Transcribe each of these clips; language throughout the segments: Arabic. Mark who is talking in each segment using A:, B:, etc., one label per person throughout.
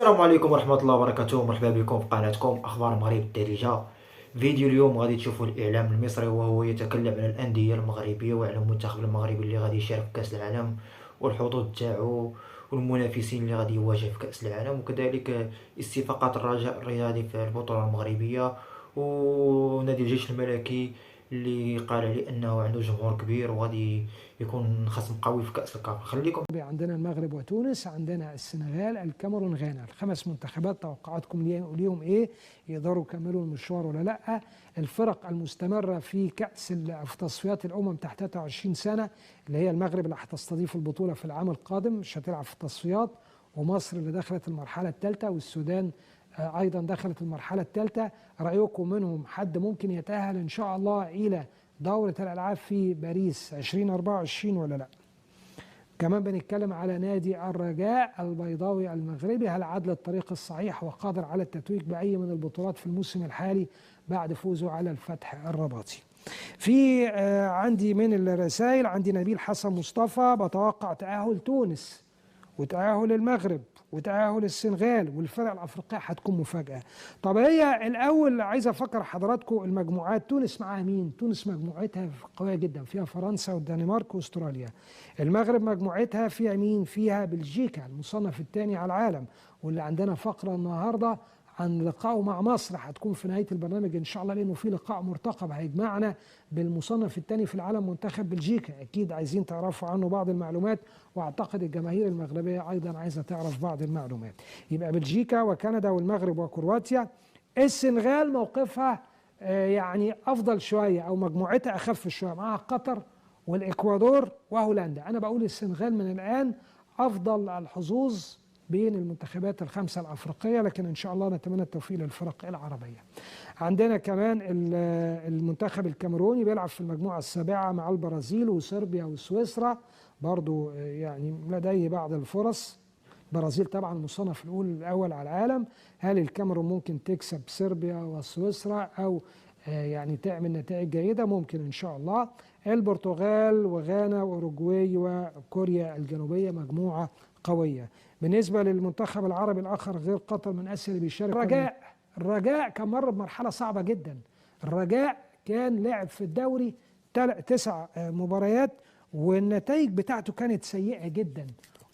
A: السلام عليكم ورحمة الله وبركاته. مرحبا بكم في قناتكم أخبار المغرب الدارجة. فيديو اليوم غادي تشوفوا الإعلام المصري وهو يتكلم على الأندية المغربية وعلى المنتخب المغربي اللي غادي يشارك في كأس العالم والحظوظ تاعو والمنافسين اللي غادي يواجه في كأس العالم، وكذلك استفاقات الرجاء الرياضي في البطولة المغربية ونادي الجيش الملكي اللي قال عليه أنه عنده جمهور كبير وغادي يكون خصم قوي في كأس الكاف. خليكم.
B: عندنا المغرب وتونس، عندنا السنغال، الكاميرون، غانا، الخمس منتخبات. توقعاتكم ليهم ايه؟ يقدروا يكملوا المشوار ولا لا؟ الفرق المستمره في في تصفيات الامم تحت 23 سنه، اللي هي المغرب اللي هتستضيف البطوله في العام القادم مش هتلعب في التصفيات، ومصر اللي دخلت المرحله الثالثه، والسودان ايضا دخلت المرحله الثالثه. رايكم منهم حد ممكن يتاهل ان شاء الله الى دوره الالعاب في باريس 2024 ولا لا؟ كمان بنتكلم على نادي الرجاء البيضاوي المغربي، هل عدل الطريق الصحيح وقادر على التتويج بأي من البطولات في الموسم الحالي بعد فوزه على الفتح الرباطي؟ في عندي من الرسائل، عندي نبيل حسن مصطفى بتوقع تأهل تونس وتأهل المغرب وتأهل السنغال، والفرق الأفريقية هتكون مفاجأة. طب هي الأول عايز أفكر حضراتكم المجموعات. تونس معاها مين؟ تونس مجموعتها قوية جدا، فيها فرنسا والدنمارك واستراليا. المغرب مجموعتها فيها مين؟ فيها بلجيكا المصنف الثاني على العالم، واللي عندنا فقرة النهاردة عن لقائه مع مصر هتكون في نهاية البرنامج إن شاء الله، لأنه في لقاء مرتقب هيجمعنا بالمصنف الثاني في العالم منتخب بلجيكا. أكيد عايزين تعرفوا عنه بعض المعلومات، وأعتقد الجماهير المغربية أيضا عايزة تعرف بعض المعلومات. يبقى بلجيكا وكندا والمغرب وكرواتيا. السنغال موقفها يعني أفضل شوية، أو مجموعتها أخف شوية، معها قطر والإكوادور وهولندا. أنا بقول السنغال من الآن أفضل الحظوظ بين المنتخبات الخمسة الأفريقية، لكن إن شاء الله نتمنى التوفيق للفرق العربية. عندنا كمان المنتخب الكاميروني بيلعب في المجموعة السابعة مع البرازيل وصربيا وسويسرا، برضو يعني لديه بعض الفرص. البرازيل طبعا المصنف الأول على العالم. هل الكاميرون ممكن تكسب صربيا وسويسرا أو يعني تعمل نتائج جيدة؟ ممكن إن شاء الله. البرتغال وغانا وأوروجواي وكوريا الجنوبية مجموعة قوية. بالنسبة للمنتخب العربي الآخر غير قطر من آسيا اللي بيشارك، الرجاء كان مر بمرحلة صعبة جدا. الرجاء كان لعب في الدوري 9 مباريات والنتائج بتاعته كانت سيئة جدا،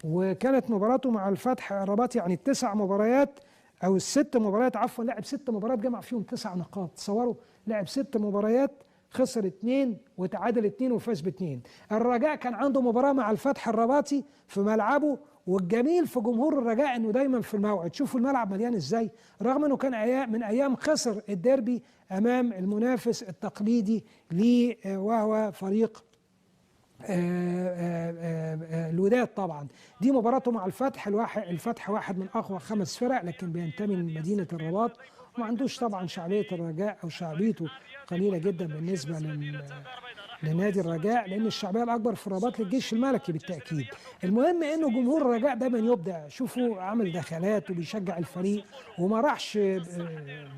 B: وكانت مباراته مع الفتح الرباطي يعني ال9 مباريات أو ال6 مباريات عفوا، لعب 6 مباريات جمع فيهم 9 نقاط. تصوروا، لعب 6 مباريات خسر 2 وتعادل 2 وفاز ب2. الرجاء كان عنده مباراة مع الفتح الرباطي في ملعبه، والجميل في جمهور الرجاء انه دايما في الموعد. شوفوا الملعب مليان ازاي، رغم انه كان من ايام خسر الديربي امام المنافس التقليدي ليه وهو فريق الوداد. طبعا دي مباراته مع الفتح. الفتح واحد من اقوى 5 فرق، لكن بينتمي لمدينة الرباط وما عندوش طبعا شعبية الرجاء، او شعبيته قليلة جدا بالنسبة لنادي الرجاء، لان الشعبيه الاكبر في الرباط للجيش الملكي بالتاكيد. المهم انه جمهور الرجاء دايما يبدع. شوفوا عمل دخلات وبيشجع الفريق، وما راحش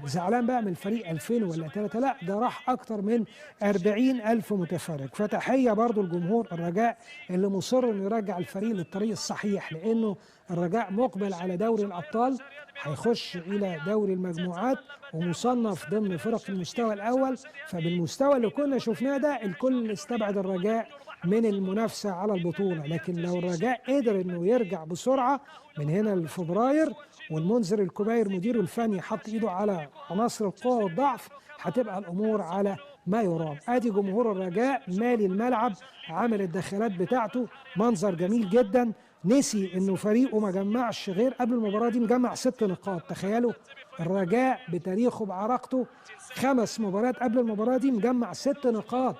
B: زعلان بقى من الفريق 2000 ولا 3، لا ده راح اكتر من 40,000 متفرج. فتحيه برضو لجمهور الرجاء اللي مصر انه يرجع الفريق للطريق الصحيح، لانه الرجاء مقبل على دوري الابطال، هيخش الى دوري المجموعات ومصنف ضمن فرق المستوى الاول. فبالمستوى اللي كنا شفناه ده الكل استبعد الرجاء من المنافسه على البطوله، لكن لو الرجاء قدر انه يرجع بسرعه من هنا لفبراير، والمنذر الكبير مديره الفني حط ايده على عناصر القوه والضعف، هتبقى الامور على ما يرام. ادي جمهور الرجاء مالي الملعب، عامل الدخلات بتاعته، منظر جميل جدا. نسي انه فريقه ما جمعش غير قبل المباراه دي مجمع 6 نقاط. تخيلوا الرجاء بتاريخه بعراقته 5 مباريات قبل المباراه دي مجمع 6 نقاط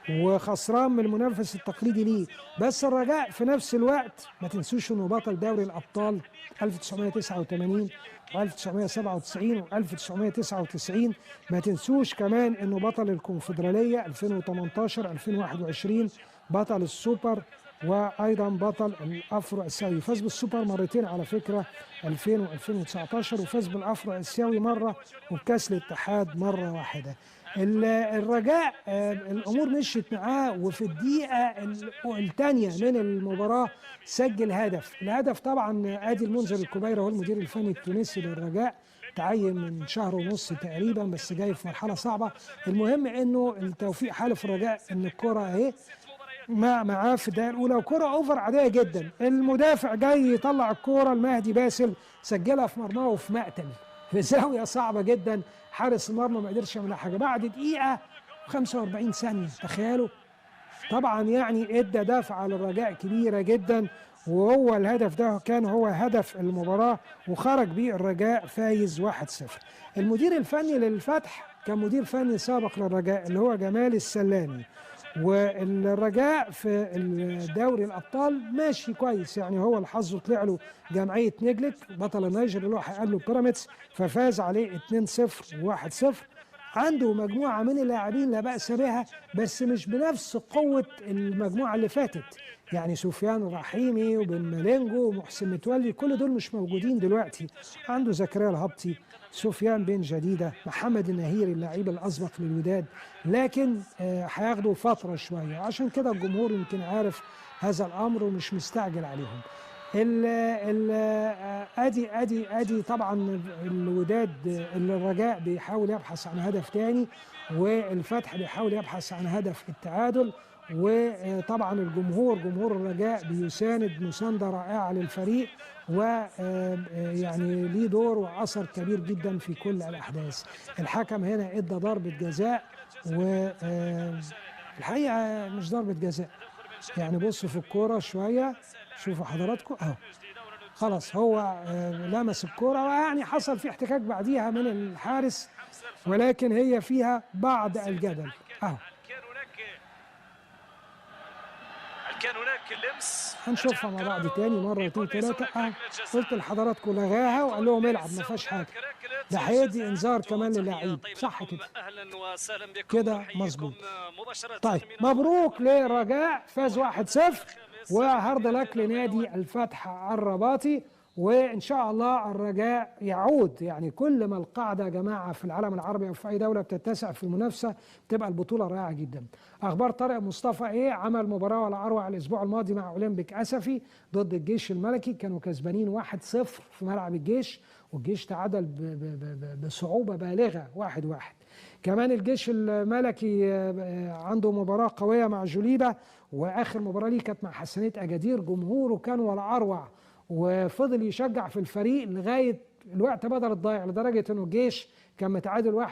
B: وخسران من المنافس التقليدي ليه. بس الرجاء في نفس الوقت ما تنسوش انه بطل دوري الابطال 1989 و1997 و1999. ما تنسوش كمان انه بطل الكونفدراليه 2018 2021، بطل السوبر، وايضا بطل الافرو اسيوي. فاز بالسوبر مرتين على فكره 2000 و2019، وفاز بالافرو اسيوي مره، وبكاس الاتحاد مره واحده. الرجاء الامور مشيت معاه، وفي الدقيقه الثانيه من المباراه سجل هدف. الهدف طبعا ادي المنذر الكبيري هو المدير الفني التونسي للرجاء، تعين من شهر ونص تقريبا، بس جاي في مرحله صعبه. المهم انه التوفيق حالف الرجاء ان الكره اهي معاه في الدقيقه الاولى، وكره اوفر عاديه جدا. المدافع جاي يطلع الكوره، المهدي باسل سجلها في مرماه وفي مقتل في زاويه صعبه جدا، حارس المرمى ما قدرش يعمل حاجه. بعد دقيقه 45 ثانيه تخيلوا، طبعا يعني ادى دافع للرجاء كبيره جدا، وهو الهدف ده كان هو هدف المباراه، وخرج بيه الرجاء فايز 1-0. المدير الفني للفتح كان مدير فني سابق للرجاء اللي هو جمال السلامي، والرجاء في الدوري الابطال ماشي كويس، يعني هو الحظ طلع له جمعيه نجلك بطل النيجر اللي هو هيقابله بيراميدز، ففاز عليه 2-0 و1-0. عنده مجموعه من اللاعبين لا باس بها، بس مش بنفس قوه المجموعه اللي فاتت، يعني سفيان الرحيمي وبن مالينجو ومحسن متولي كل دول مش موجودين دلوقتي. عنده زكريا الهبطي، سفيان بن جديده، محمد النهيري اللاعب الاسبق للوداد، لكن هياخدوا فتره شويه، عشان كده الجمهور يمكن عارف هذا الامر ومش مستعجل عليهم. ال ال ادي طبعا الوداد، الرجاء بيحاول يبحث عن هدف تاني، والفتح بيحاول يبحث عن هدف التعادل، وطبعا جمهور الرجاء بيساند مسانده رائعه للفريق، ويعني ليه دور واثر كبير جدا في كل الاحداث. الحكم هنا ادى ضربه جزاء، والحقيقه مش ضربه جزاء، يعني بصوا في الكوره شويه، شوفوا حضراتكم اهو، خلاص هو لمس الكوره، ويعني حصل في احتكاك بعديها من الحارس، ولكن هي فيها بعض الجدل اهو.
C: كان هناك لمس،
B: هنشوفها مع بعض تاني مره واثنين ثلاثه اهو. قلت لحضراتكم لغاها وقال لهم العب ما فيهاش حاجه، ده هيدي انذار كمان للاعيب، صح كده؟ كده مظبوط. طيب مبروك للرجاء، فاز 1-0، وهارد لك لنادي الفتح الرباطي، وان شاء الله الرجاء يعود. يعني كل ما القاعده يا جماعه في العالم العربي او في اي دوله بتتسع في المنافسه بتبقى البطوله رائعه جدا. اخبار طارق مصطفى ايه؟ عمل مباراه ولا اروع الاسبوع الماضي مع اولمبيك اسفي ضد الجيش الملكي، كانوا كسبانين 1-0 في ملعب الجيش، والجيش تعادل بصعوبه بالغه 1-1. كمان الجيش الملكي عنده مباراه قويه مع جوليبه، واخر مباراه ليه كانت مع حسنيه اجادير، جمهوره كان ولا اروع، وفضل يشجع في الفريق لغايه الوقت بدل الضايع، لدرجه انه الجيش كان متعادل 1